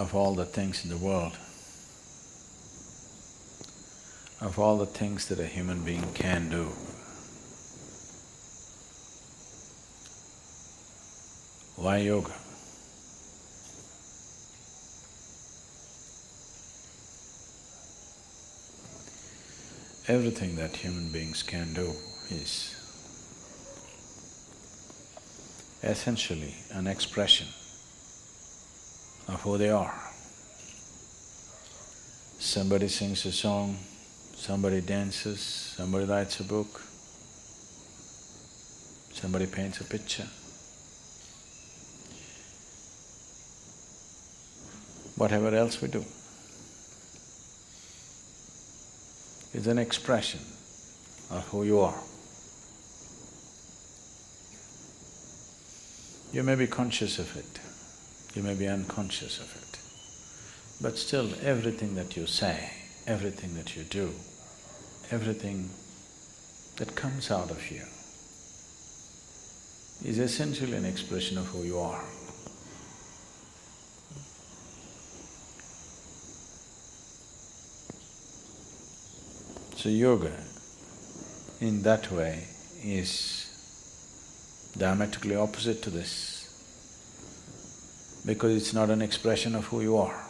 of all the things in the world, of all the things that a human being can do, why yoga? Everything that human beings can do is essentially an expression of who they are. Somebody sings a song, somebody dances, somebody writes a book, somebody paints a picture. Whatever else we do is an expression of who you are. You may be conscious of it, you may be unconscious of it, but still everything that you say, everything that you do, everything that comes out of you is essentially an expression of who you are. So yoga, in that way, is diametrically opposite to this, because it's not an expression of who you are.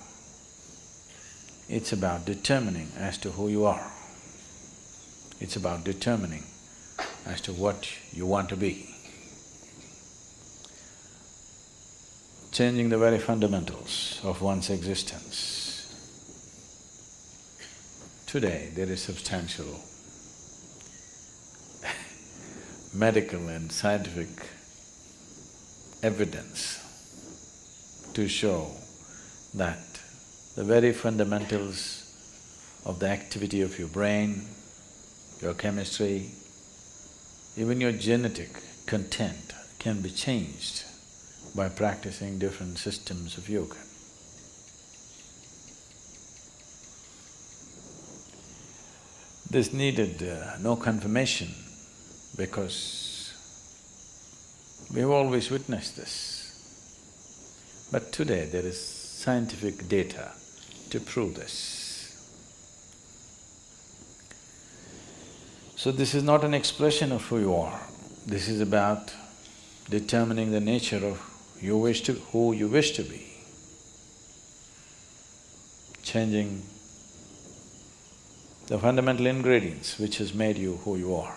It's about determining as to who you are. It's about determining as to what you want to be. Changing the very fundamentals of one's existence. Today, there is substantial medical and scientific evidence to show that the very fundamentals of the activity of your brain, your chemistry, even your genetic content can be changed by practicing different systems of yoga. This needed no confirmation because we've always witnessed this. But today there is scientific data to prove this. So this is not an expression of who you are, this is about determining the nature of who you wish to be, changing the fundamental ingredients which has made you who you are.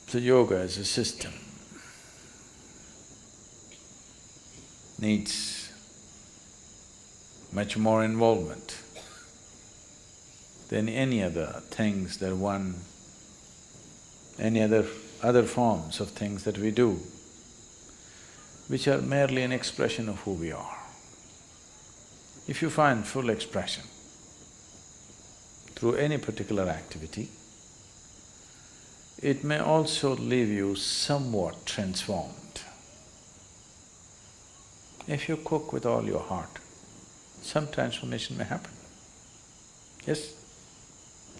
So yoga as a system needs much more involvement than any other things that any other forms of things that we do, which are merely an expression of who we are. If you find full expression through any particular activity, it may also leave you somewhat transformed. If you cook with all your heart, some transformation may happen. Yes,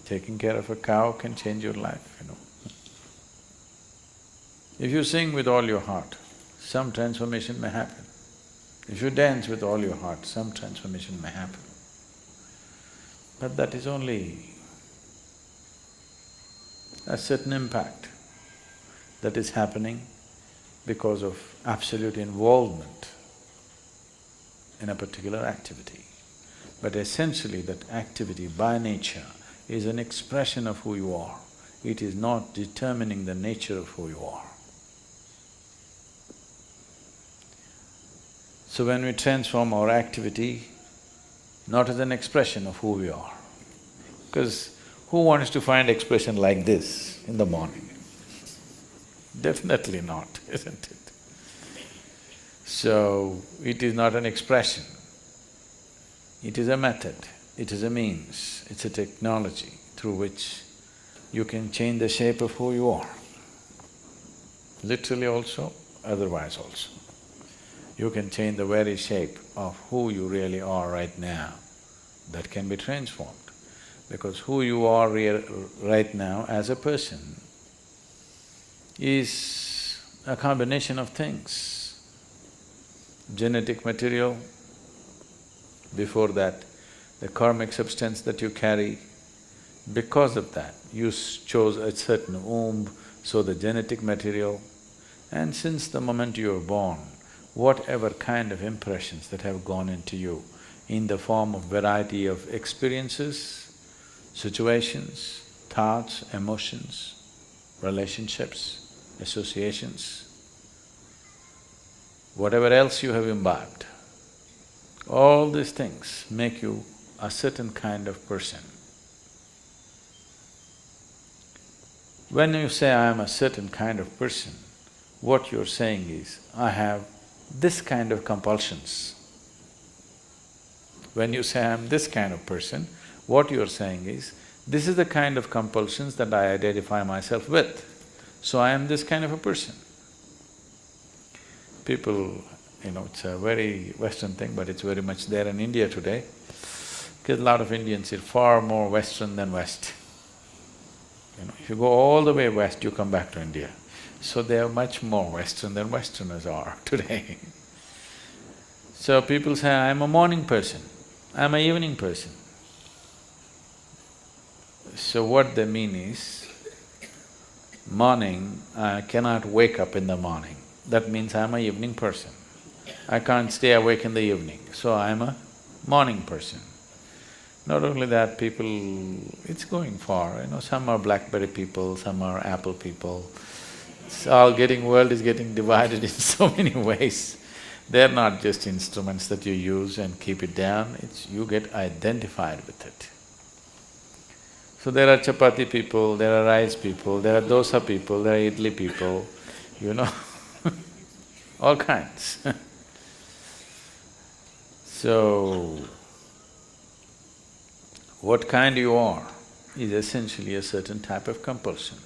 taking care of a cow can change your life, you know. If you sing with all your heart, some transformation may happen. If you dance with all your heart, some transformation may happen. But that is only a certain impact that is happening because of absolute involvement in a particular activity. But essentially that activity by nature is an expression of who you are. It is not determining the nature of who you are. So when we transform our activity, not as an expression of who we are, because who wants to find expression like this in the morning? Definitely not, isn't it? So, it is not an expression, it is a method, it is a means, it's a technology through which you can change the shape of who you are. Literally also, otherwise also. You can change the very shape of who you really are right now, that can be transformed. Because who you are right now as a person is a combination of things. genetic material, before that, the karmic substance that you carry. Because of that, you chose a certain womb, so the genetic material. And since the moment you were born, whatever kind of impressions that have gone into you in the form of variety of experiences, situations, thoughts, emotions, relationships, associations, whatever else you have imbibed, all these things make you a certain kind of person. When you say, I am a certain kind of person, what you're saying is, I have this kind of compulsions. When you say, I am this kind of person, what you're saying is, this is the kind of compulsions that I identify myself with, so I am this kind of a person. People, it's a very Western thing, but it's very much there in India today, because a lot of Indians are far more Western than West. If you go all the way west, you come back to India. So they are much more Western than Westerners are today. So people say, I'm a morning person, I'm an evening person. So what they mean is, morning, I cannot wake up in the morning. That means I'm an evening person. I can't stay awake in the evening, so I'm a morning person. Not only that, people… it's going far, some are BlackBerry people, some are Apple people. It's all getting… world is getting divided in so many ways. They're not just instruments that you use and keep it down, it's… you get identified with it. So there are chapati people, there are rice people, there are dosa people, there are idli people, all kinds. So, what kind you are is essentially a certain type of compulsion.